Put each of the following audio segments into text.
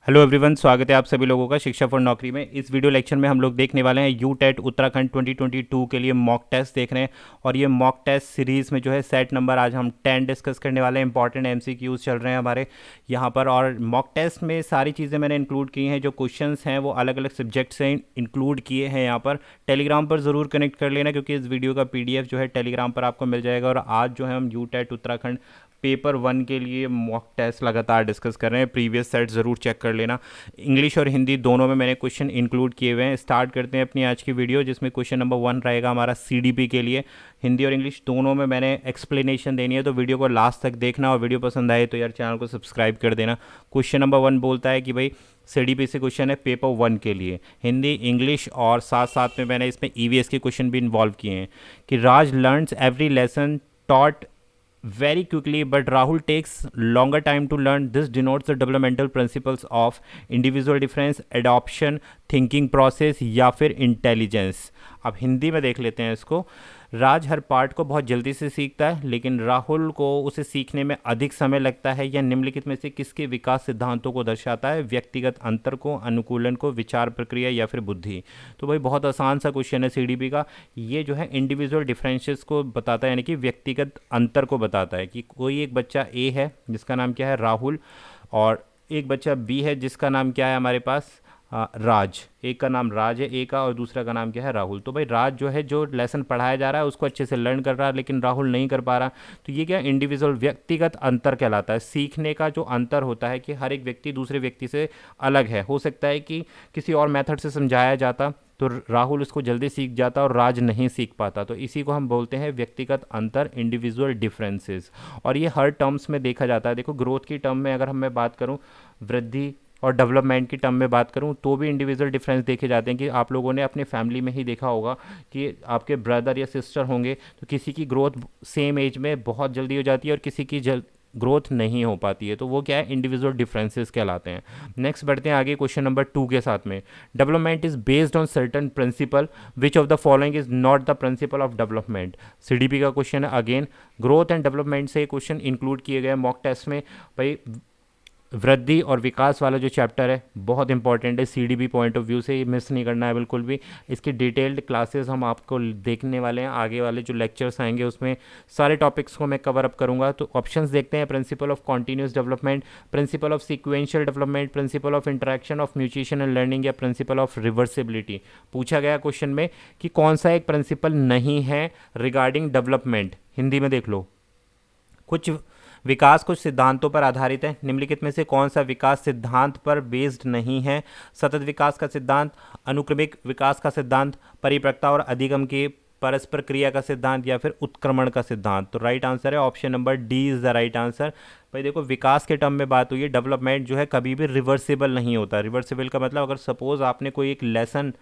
Hello everyone, स्वागत है आप सभी लोगों का शिक्षा फॉर नौकरी में। इस वीडियो लेक्चर में हम लोग देखने वाले हैं यू टेट उत्तराखंड 2022 के लिए मॉक टेस्ट देख रहे हैं। और ये मॉक टेस्ट सीरीज़ में जो है सेट नंबर आज हम 10 डिस्कस करने वाले हैं। इंपॉर्टेंट एमसीक्यूज चल रहे हैं हमारे यहाँ पर। और मॉक टेस्ट में सारी चीज़ें मैंने इंक्लूड की हैं। जो क्वेश्चंस हैं वो अलग अलग सब्जेक्ट से इंक्लूड किए हैं यहाँ पर। टेलीग्राम पर ज़रूर कनेक्ट कर लेना, क्योंकि इस वीडियो का पीडीएफ जो है टेलीग्राम पर आपको मिल जाएगा। और आज जो है हम यू टेट उत्तराखंड पेपर 1 के लिए मॉक टेस्ट लगातार डिस्कस कर रहे हैं। प्रीवियस सेट ज़रूर चेक कर लेना। इंग्लिश और हिंदी दोनों में मैंने क्वेश्चन इंक्लूड किए हुए हैं। स्टार्ट करते हैं अपनी आज की वीडियो, जिसमें क्वेश्चन नंबर 1 रहेगा हमारा सीडीपी के लिए। हिंदी और इंग्लिश दोनों में मैंने एक्सप्लेनेशन देनी है, तो वीडियो को लास्ट तक देखना। और वीडियो पसंद आए तो यार चैनल को सब्सक्राइब कर देना। क्वेश्चन नंबर 1 बोलता है कि भाई सीडीपी से क्वेश्चन है पेपर 1 के लिए, हिंदी इंग्लिश, और साथ साथ में मैंने इसमें ईवीएस के क्वेश्चन भी इन्वॉल्व किए हैं। कि Raj learns every lesson taught very quickly but Rahul takes longer time to learn. This denotes the developmental principles of individual difference, adoption, thinking process या फिर intelligence। अब हिंदी में देख लेते हैं इसको। राज हर पार्ट को बहुत जल्दी से सीखता है, लेकिन राहुल को उसे सीखने में अधिक समय लगता है। यह निम्नलिखित में से किसके विकास सिद्धांतों को दर्शाता है? व्यक्तिगत अंतर को, अनुकूलन को, विचार प्रक्रिया या फिर बुद्धि। तो भाई बहुत आसान सा क्वेश्चन है सीडीपी का। ये जो है इंडिविजुअल डिफरेंसेस को बताता है, यानी कि व्यक्तिगत अंतर को बताता है। कि कोई एक बच्चा ए है जिसका नाम क्या है? राहुल। और एक बच्चा बी है जिसका नाम क्या है हमारे पास? राज। एक का नाम राज है ए का, और दूसरा का नाम क्या है? राहुल। तो भाई राज जो है, जो लेसन पढ़ाया जा रहा है उसको अच्छे से लर्न कर रहा है, लेकिन राहुल नहीं कर पा रहा। तो ये क्या इंडिविजुअल व्यक्तिगत अंतर कहलाता है। सीखने का जो अंतर होता है कि हर एक व्यक्ति दूसरे व्यक्ति से अलग है। हो सकता है कि किसी और मेथड से समझाया जाता तो राहुल उसको जल्दी सीख जाता और राज नहीं सीख पाता। तो इसी को हम बोलते हैं व्यक्तिगत अंतर, इंडिविजुअल डिफरेंसेस। और ये हर टर्म्स में देखा जाता है। देखो, ग्रोथ की टर्म में अगर मैं बात करूँ, वृद्धि और डेवलपमेंट की टर्म में बात करूं, तो भी इंडिविजुअल डिफरेंस देखे जाते हैं। कि आप लोगों ने अपने फैमिली में ही देखा होगा कि आपके ब्रदर या सिस्टर होंगे, तो किसी की ग्रोथ सेम एज में बहुत जल्दी हो जाती है और किसी की ग्रोथ नहीं हो पाती है। तो वो क्या है? इंडिविजुअल डिफरेंसेस कहलाते हैं। नेक्स्ट बढ़ते हैं आगे क्वेश्चन नंबर 2 के साथ में। Development is based on certain principle, which of the following is not the principle of development. CDP का क्वेश्चन है। अगेन ग्रोथ एंड डेवलपमेंट से क्वेश्चन इंक्लूड किए गए मॉक टेस्ट में। भाई वृद्धि और विकास वाला जो चैप्टर है बहुत इंपॉर्टेंट है सीडीपी पॉइंट ऑफ व्यू से, ये मिस नहीं करना है बिल्कुल भी। इसकी डिटेल्ड क्लासेस हम आपको देखने वाले हैं। आगे वाले जो लेक्चर्स आएंगे उसमें सारे टॉपिक्स को मैं कवर अप करूंगा। तो ऑप्शंस देखते हैं। Principle of continuous development, principle of sequential development, principle of interaction of maturation and learning, या प्रिंसिपल ऑफ रिवर्सिबिलिटी। पूछा गया क्वेश्चन में कि कौन सा एक प्रिंसिपल नहीं है रिगार्डिंग डेवलपमेंट। हिंदी में देख लो। कुछ विकास कुछ सिद्धांतों पर आधारित है। निम्नलिखित में से कौन सा विकास सिद्धांत पर बेस्ड नहीं है? सतत विकास का सिद्धांत, अनुक्रमिक विकास का सिद्धांत, परिपक्वता और अधिगम के परस्पर क्रिया का सिद्धांत, या फिर उत्क्रमण का सिद्धांत। तो राइट आंसर है option number D is the right answer. भाई देखो, विकास के टर्म में बात हुई है। डेवलपमेंट जो है कभी भी रिवर्सिबल नहीं होता। रिवर्सिबल का मतलब, अगर सपोज आपने कोई एक लेसन,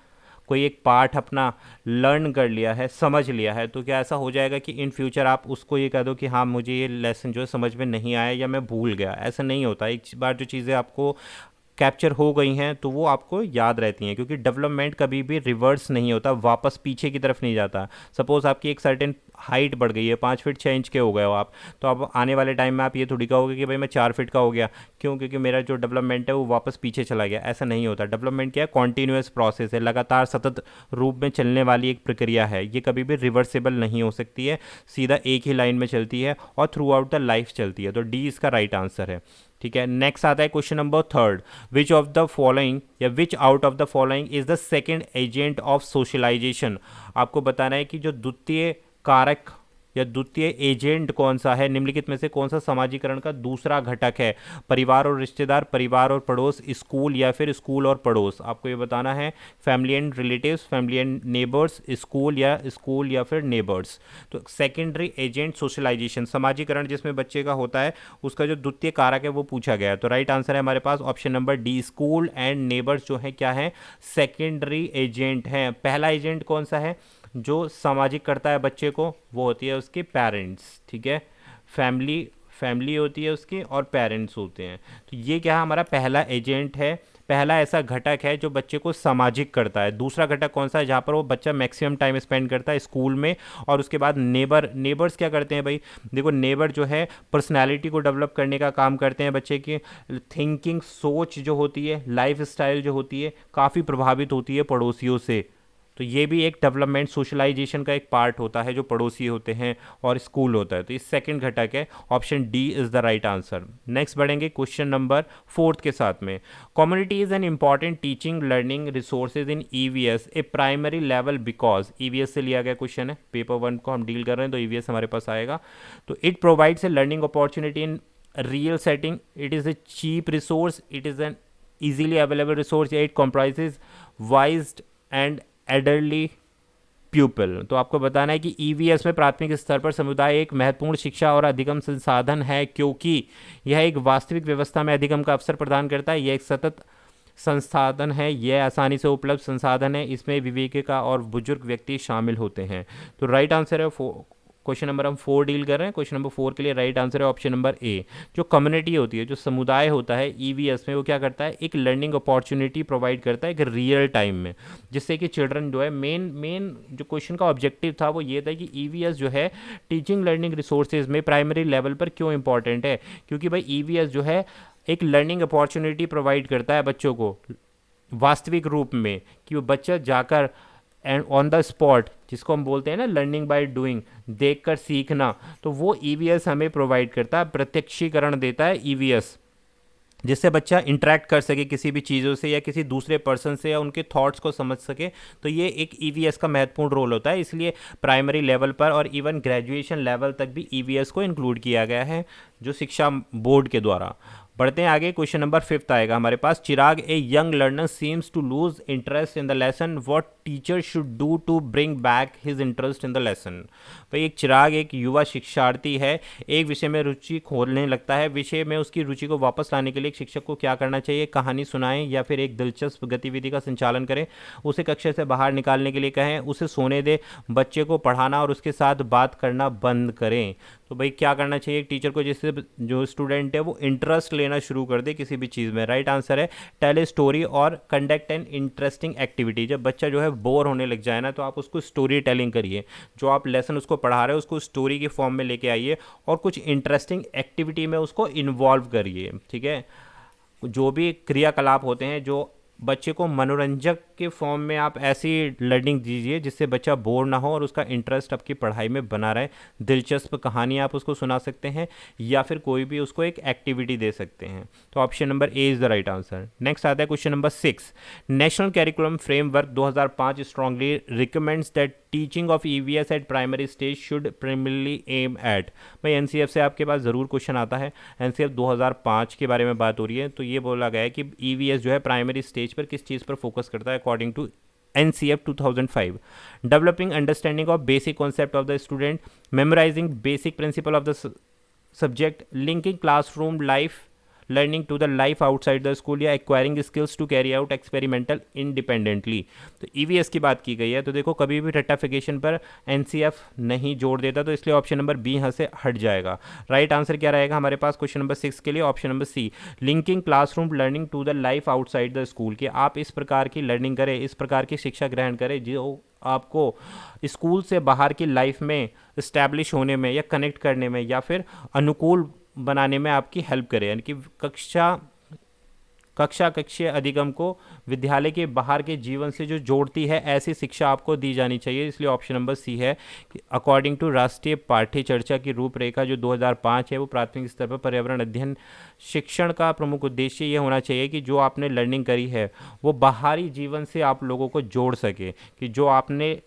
कोई एक पार्ट अपना लर्न कर लिया है, समझ लिया है, तो क्या ऐसा हो जाएगा कि इन फ्यूचर आप उसको ये कह दो कि हाँ मुझे ये लेसन जो है समझ में नहीं आया या मैं भूल गया? ऐसा नहीं होता। एक बार जो चीज़ें आपको कैप्चर हो गई हैं तो वो आपको याद रहती हैं, क्योंकि डेवलपमेंट कभी भी रिवर्स नहीं होता, वापस पीछे की तरफ नहीं जाता। सपोज आपकी एक सर्टेन हाइट बढ़ गई है, 5 फीट 6 इंच के हो गए हो आप, तो अब आने वाले टाइम में आप ये थोड़ी कहोगे कि भाई मैं 4 फीट का हो गया। क्यों? क्योंकि मेरा जो डेवलपमेंट है वो वापस पीछे चला गया। ऐसा नहीं होता। डेवलपमेंट क्या है? कॉन्टीन्यूस प्रोसेस है, लगातार सतत रूप में चलने वाली एक प्रक्रिया है। ये कभी भी रिवर्सिबल नहीं हो सकती है, सीधा एक ही लाइन में चलती है और थ्रू आउट द लाइफ चलती है। तो डी इसका राइट आंसर है। ठीक है, नेक्स्ट आता है question number 3। Which of the following या which out of the following is the second agent of socialisation. आपको बताना है कि जो द्वितीय कारक या द्वितीय एजेंट कौन सा है, निम्नलिखित में से कौन सा समाजीकरण का दूसरा घटक है? परिवार और रिश्तेदार, परिवार और पड़ोस, स्कूल, या फिर स्कूल और पड़ोस। आपको ये बताना है। Family and relatives, family and neighbours, school या फिर नेबर्स। तो सेकेंडरी एजेंट सोशलाइजेशन, समाजीकरण जिसमें बच्चे का होता है, उसका जो द्वितीय कारक है वो पूछा गया है। तो राइट आंसर है हमारे पास option number D. School and neighbours जो है क्या है? सेकेंडरी एजेंट है। पहला एजेंट कौन सा है जो सामाजिक करता है बच्चे को? वो होती है उसके पेरेंट्स। ठीक है, फैमिली फैमिली होती है उसकी और पेरेंट्स होते हैं। तो ये क्या है? हमारा पहला एजेंट है। पहला ऐसा घटक है जो बच्चे को सामाजिक करता है। दूसरा घटक कौन सा है, जहाँ पर वो बच्चा मैक्सिमम टाइम स्पेंड करता है स्कूल में। और उसके बाद नेबर्स क्या करते हैं भाई, देखो नेबर जो है पर्सनैलिटी को डेवलप करने का काम करते हैं, बच्चे की थिंकिंग सोच जो होती है, लाइफ स्टाइल जो होती है, काफ़ी प्रभावित होती है पड़ोसियों से। तो ये भी एक डेवलपमेंट सोशलाइजेशन का एक पार्ट होता है जो पड़ोसी होते हैं और स्कूल होता है। तो ये सेकंड घटक है, option D is the right answer. Next बढ़ेंगे क्वेश्चन नंबर 4 के साथ में। Community is an important teaching learning resources in EVS A primary level because, EVS से लिया गया क्वेश्चन है, पेपर 1 को हम डील कर रहे हैं तो ईवीएस हमारे पास आएगा। तो it provides a learning opportunity in real setting, it is a cheap resource, it is an easily available resource, it comprises wise and elderly pupil। तो आपको बताना है कि ईवीएस में प्राथमिक स्तर पर समुदाय एक महत्वपूर्ण शिक्षा और अधिगम संसाधन है, क्योंकि यह एक वास्तविक व्यवस्था में अधिगम का अवसर प्रदान करता है। यह एक सतत संसाधन है, यह आसानी से उपलब्ध संसाधन है, इसमें विवेकिका और बुजुर्ग व्यक्ति शामिल होते हैं। तो राइट आंसर है क्वेश्चन नंबर हम 4 डील कर रहे हैं। क्वेश्चन नंबर 4 के लिए राइट आंसर है ऑप्शन नंबर ए। जो कम्युनिटी होती है, जो समुदाय होता है ईवीएस में, वो क्या करता है, एक लर्निंग अपॉर्चुनिटी प्रोवाइड करता है एक रियल टाइम में, जिससे कि चिल्ड्रन जो है, मेन जो क्वेश्चन का ऑब्जेक्टिव था वो ये था कि ईवीएस जो है टीचिंग लर्निंग रिसोर्सेज में प्राइमरी लेवल पर क्यों इंपॉर्टेंट है, क्योंकि भाई ईवीएस जो है एक लर्निंग अपॉर्चुनिटी प्रोवाइड करता है बच्चों को वास्तविक रूप में, कि वो बच्चा जाकर एंड ऑन द स्पॉट, जिसको हम बोलते हैं ना लर्निंग बाय डूइंग, देखकर सीखना, तो वो ईवीएस हमें प्रोवाइड करता है, प्रत्यक्षीकरण देता है ईवीएस, जिससे बच्चा इंटरेक्ट कर सके किसी भी चीज़ों से या किसी दूसरे पर्सन से, या उनके थॉट्स को समझ सके। तो ये एक ईवीएस का महत्वपूर्ण रोल होता है, इसलिए प्राइमरी लेवल पर और इवन ग्रेजुएशन लेवल तक भी ईवीएस को इंक्लूड किया गया है जो शिक्षा बोर्ड के द्वारा। बढ़ते हैं आगे, क्वेश्चन नंबर 5 आएगा हमारे पास। Chirag a young learner seems to lose interest in the lesson, what teacher should do to bring back his interest in the lesson. भाई एक चिराग एक युवा शिक्षार्थी है, एक विषय में रुचि खोलने लगता है, विषय में उसकी रुचि को वापस लाने के लिए एक शिक्षक को क्या करना चाहिए, कहानी सुनाएं या फिर एक दिलचस्प गतिविधि का संचालन करें, उसे कक्षा से बाहर निकालने के लिए कहें, उसे सोने दे, बच्चे को पढ़ाना और उसके साथ बात करना बंद करें। तो भाई क्या करना चाहिए एक टीचर को, जिससे जो स्टूडेंट है वो इंटरेस्ट लेना शुरू कर दे किसी भी चीज़ में। राइट आंसर है टेल ए स्टोरी और कंडक्ट एन इंटरेस्टिंग एक्टिविटी। जब बच्चा जो है बोर होने लग जाए ना, तो आप उसको स्टोरी टेलिंग करिए, जो आप लेसन उसको पढ़ा रहे हो उसको स्टोरी के फॉर्म में लेके आइए और कुछ इंटरेस्टिंग एक्टिविटी में उसको इन्वॉल्व करिए। ठीक है, जो भी क्रियाकलाप होते हैं जो बच्चे को मनोरंजक के फॉर्म में आप ऐसी लर्निंग दीजिए जिससे बच्चा बोर ना हो और उसका इंटरेस्ट आपकी पढ़ाई में बना रहे। दिलचस्प कहानी आप उसको सुना सकते हैं या फिर कोई भी उसको एक एक्टिविटी दे सकते हैं। तो option number A is the right answer. Next आता है question number 6। National curriculum framework 2005 strongly recommends that teaching of EVS at primary stage should primarily aim at. भाई एनसीएफ से आपके पास ज़रूर क्वेश्चन आता है, एनसीएफ 2005 के बारे में बात हो रही है, तो ये बोला गया है कि ईवीएस जो है प्राइमरी स्टेज पर किस चीज़ पर फोकस करता है according to NCF 2005। Developing understanding of basic concept of the student, memorising basic principle of the subject, linking classroom life learning to the life outside the school, या acquiring skills to carry out experimental independently. तो EVS की बात की गई है, तो देखो कभी भी रट्टाफिकेशन पर एनसीएफ नहीं जोड़ देता, तो इसलिए ऑप्शन नंबर बी यहाँ से हट जाएगा। राइट आंसर क्या रहेगा हमारे पास क्वेश्चन नंबर 6 के लिए, option number C, linking classroom learning to the life outside the school, कि आप इस प्रकार की लर्निंग करें, इस प्रकार की शिक्षा ग्रहण करें जो आपको स्कूल से बाहर की लाइफ में इस्टेब्लिश होने में या कनेक्ट करने में या फिर अनुकूल बनाने में आपकी हेल्प करे, यानी कि कक्षीय अधिगम को विद्यालय के बाहर के जीवन से जो जोड़ती है, ऐसी शिक्षा आपको दी जानी चाहिए। इसलिए ऑप्शन नंबर सी है कि अकॉर्डिंग टू राष्ट्रीय पाठ्य चर्चा की रूपरेखा जो 2005 है, वो प्राथमिक स्तर पर पर्यावरण अध्ययन शिक्षण का प्रमुख उद्देश्य ये होना चाहिए कि जो आपने लर्निंग करी है वो बाहरी जीवन से आप लोगों को जोड़ सके, कि जो आपने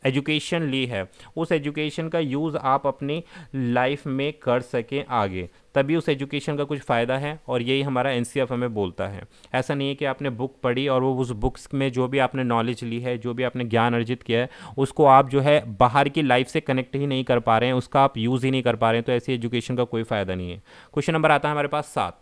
एजुकेशन ली है उस एजुकेशन का यूज़ आप अपनी लाइफ में कर सकें आगे, तभी उस एजुकेशन का कुछ फ़ायदा है। और यही हमारा एनसीएफ हमें बोलता है। ऐसा नहीं है कि आपने बुक पढ़ी और वो उस बुक्स में जो भी आपने नॉलेज ली है, जो भी आपने ज्ञान अर्जित किया है, उसको आप जो है बाहर की लाइफ से कनेक्ट ही नहीं कर पा रहे हैं, उसका आप यूज़ ही नहीं कर पा रहे हैं, तो ऐसी एजुकेशन का कोई फ़ायदा नहीं है। क्वेश्चन नंबर आता है हमारे पास 7।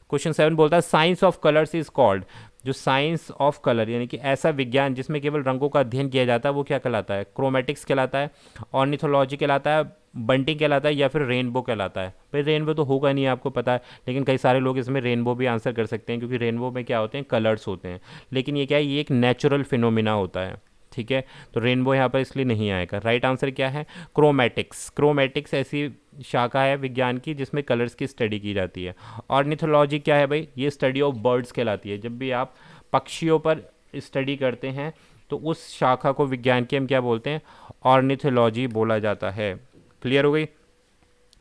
क्वेश्चन 7 बोलता है science of colours is called, जो साइंस ऑफ कलर यानी कि ऐसा विज्ञान जिसमें केवल रंगों का अध्ययन किया जाता है वो क्या कहलाता है? क्रोमेटिक्स कहलाता है, ऑर्निथोलॉजी कहलाता है, बंटिंग कहलाता है, या फिर रेनबो कहलाता है? भाई रेनबो तो होगा नहीं, आपको पता है, लेकिन कई सारे लोग इसमें रेनबो भी आंसर कर सकते हैं क्योंकि रेनबो में क्या होते हैं? कलर्स होते हैं। लेकिन ये क्या है? ये एक नेचुरल फिनोमिना होता है, ठीक है। तो रेनबो यहाँ पर इसलिए नहीं आएगा। राइट आंसर क्या है? क्रोमेटिक्स। क्रोमेटिक्स ऐसी शाखा है विज्ञान की जिसमें कलर्स की स्टडी की जाती है। ऑर्निथोलॉजी क्या है भाई? ये स्टडी ऑफ बर्ड्स कहलाती है। जब भी आप पक्षियों पर स्टडी करते हैं तो उस शाखा को विज्ञान की हम क्या बोलते हैं? ऑर्निथोलॉजी बोला जाता है। क्लियर हो गई?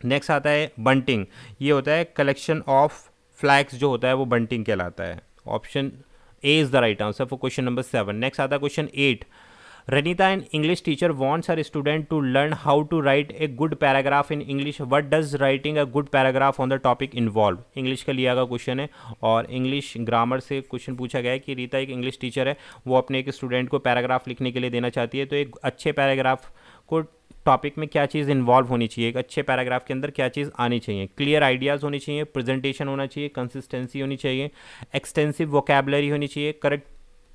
नेक्स्ट आता है बंटिंग। ये होता है कलेक्शन ऑफ फ्लैग्स, जो होता है वो बंटिंग कहलाता है। Option A is the right answer for question number 7। Next आता है question 8। Renita, an English teacher, wants her student to learn how to write a good paragraph in English. What does writing a good paragraph on the topic involve? English का लिया गया question है और English grammar से question पूछा गया है कि रीता एक इंग्लिश टीचर है, वो अपने एक स्टूडेंट को पैराग्राफ लिखने के लिए देना चाहती है। तो एक अच्छे पैराग्राफ को टॉपिक में क्या चीज़ इन्वॉल्व होनी चाहिए, एक अच्छे पैराग्राफ के अंदर क्या चीज़ आनी चाहिए? क्लियर आइडियाज़ होनी चाहिए, प्रेजेंटेशन होना चाहिए, कंसिस्टेंसी होनी चाहिए, एक्सटेंसिव वोकेबलरी होनी चाहिए, करेक्ट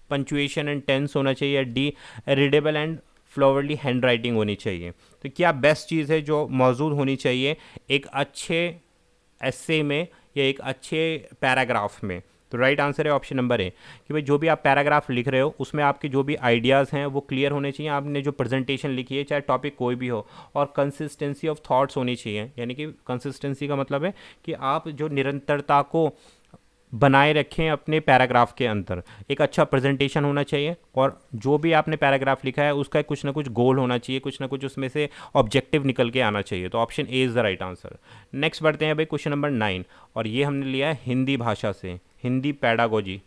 पंचुएशन एंड टेंस होना चाहिए, the readable and flowery handwriting होनी चाहिए। तो क्या बेस्ट चीज़ है जो मौजूद होनी चाहिए एक अच्छे एस्से में या एक अच्छे पैराग्राफ में? तो राइट आंसर है ऑप्शन नंबर ए कि भाई जो भी आप पैराग्राफ लिख रहे हो उसमें आपके जो भी आइडियाज़ हैं वो क्लियर होने चाहिए। आपने जो प्रेजेंटेशन लिखी है चाहे टॉपिक कोई भी हो, और कंसिस्टेंसी ऑफ थॉट्स होनी चाहिए। यानी कि कंसिस्टेंसी का मतलब है कि आप जो निरंतरता को बनाए रखें अपने पैराग्राफ के अंदर। एक अच्छा प्रेजेंटेशन होना चाहिए और जो भी आपने पैराग्राफ लिखा है उसका कुछ ना कुछ गोल होना चाहिए, कुछ ना कुछ उसमें से ऑब्जेक्टिव निकल के आना चाहिए। तो option A is the right answer. Next बढ़ते हैं भाई क्वेश्चन नंबर 9 और ये हमने लिया है हिंदी भाषा से, हिंदी पैडागोजी।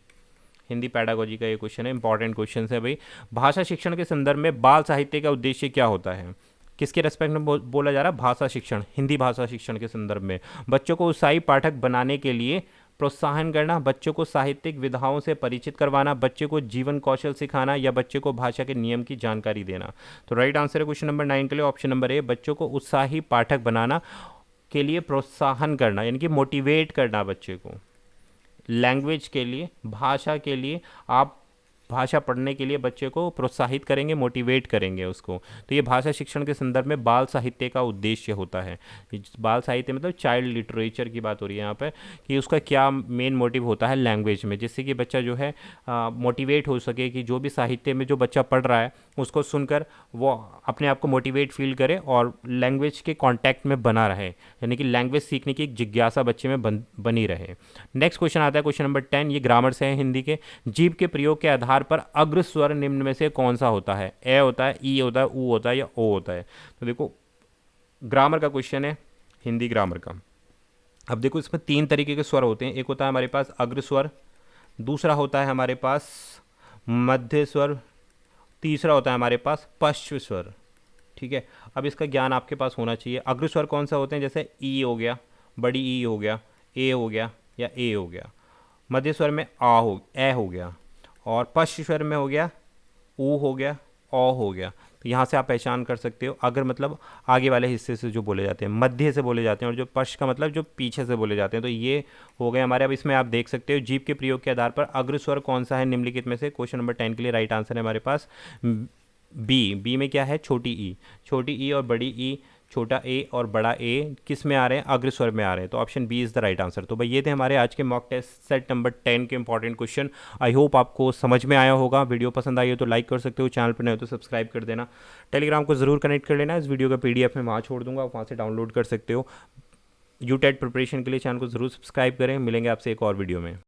हिंदी पैडागोजी का ये क्वेश्चन है, इंपॉर्टेंट क्वेश्चन है भाई। भाषा शिक्षण के संदर्भ में बाल साहित्य का उद्देश्य क्या होता है? किसके रेस्पेक्ट में बोला जा रहा है? भाषा शिक्षण, हिंदी भाषा शिक्षण के संदर्भ में बच्चों को उत्साही पाठक बनाने के लिए प्रोत्साहन करना, बच्चों को साहित्यिक विधाओं से परिचित करवाना, बच्चे को जीवन कौशल सिखाना, या बच्चे को भाषा के नियम की जानकारी देना। तो राइट आंसर है क्वेश्चन नंबर 9 के लिए ऑप्शन नंबर ए, बच्चों को उत्साही पाठक बनाना के लिए प्रोत्साहन करना, यानी कि मोटिवेट करना बच्चे को लैंग्वेज के लिए, भाषा के लिए। आप भाषा पढ़ने के लिए बच्चे को प्रोत्साहित करेंगे, मोटिवेट करेंगे उसको। तो ये भाषा शिक्षण के संदर्भ में बाल साहित्य का उद्देश्य होता है। बाल साहित्य मतलब चाइल्ड लिटरेचर की बात हो रही है यहाँ पे, कि उसका क्या मेन मोटिव होता है लैंग्वेज में, जिससे कि बच्चा जो है मोटिवेट हो सके, कि जो भी साहित्य में जो बच्चा पढ़ रहा है उसको सुनकर वो अपने आप को मोटिवेट फील करे और लैंग्वेज के कॉन्टैक्ट में बना रहे, यानी कि लैंग्वेज सीखने की एक जिज्ञासा बच्चे में बनी रहे। नेक्स्ट क्वेश्चन आता है क्वेश्चन नंबर 10, ये ग्रामर से है हिंदी के। जीभ के प्रयोग के आधार पर अग्र स्वर निम्न में से कौन सा होता है? ए होता है, ई होता है, ऊ होता है, या ओ होता है? तो देखो ग्रामर का क्वेश्चन है, हिंदी ग्रामर का। अब देखो इसमें 3 तरीके के स्वर होते हैं। एक होता है हमारे पास अग्र स्वर, दूसरा होता है हमारे पास मध्य स्वर, तीसरा होता है हमारे पास पश्च स्वर। ठीक है, अब इसका ज्ञान आपके पास होना चाहिए। अग्र स्वर कौन सा होते हैं? जैसे ई हो गया, बड़ी ई हो गया, ए हो गया, या ए हो गया। मध्य स्वर में ए हो गया, और पश्च स्वर में हो गया ऊ हो गया, औ हो गया। तो यहाँ से आप पहचान कर सकते हो। अगर मतलब आगे वाले हिस्से से जो बोले जाते हैं, मध्य से बोले जाते हैं, और जो पश्च का मतलब जो पीछे से बोले जाते हैं। तो ये हो गए हमारे। अब इसमें आप देख सकते हो जीभ के प्रयोग के आधार पर अग्र स्वर कौन सा है निम्नलिखित में से? क्वेश्चन नंबर 10 के लिए राइट आंसर है हमारे पास बी में क्या है? छोटी ई। छोटी ई और बड़ी ई, छोटा ए और बड़ा ए किस में आ रहे हैं? अग्र स्वर में आ रहे हैं। तो option B is the right answer. तो भाई ये थे हमारे आज के मॉक टेस्ट सेट नंबर 10 के इंपॉर्टेंट क्वेश्चन। आई होप आपको समझ में आया होगा। वीडियो पसंद आई हो तो लाइक कर सकते हो, चैनल पर नए हो तो सब्सक्राइब कर देना, टेलीग्राम को ज़रूर कनेक्ट कर लेना। इस वीडियो का PDF मैं वहाँ छोड़ दूंगा, आप वहाँ से डाउनलोड कर सकते हो। यूटेट प्रिपरेशन के लिए चैनल को ज़रूर सब्सक्राइब करें। मिलेंगे आपसे एक और वीडियो में।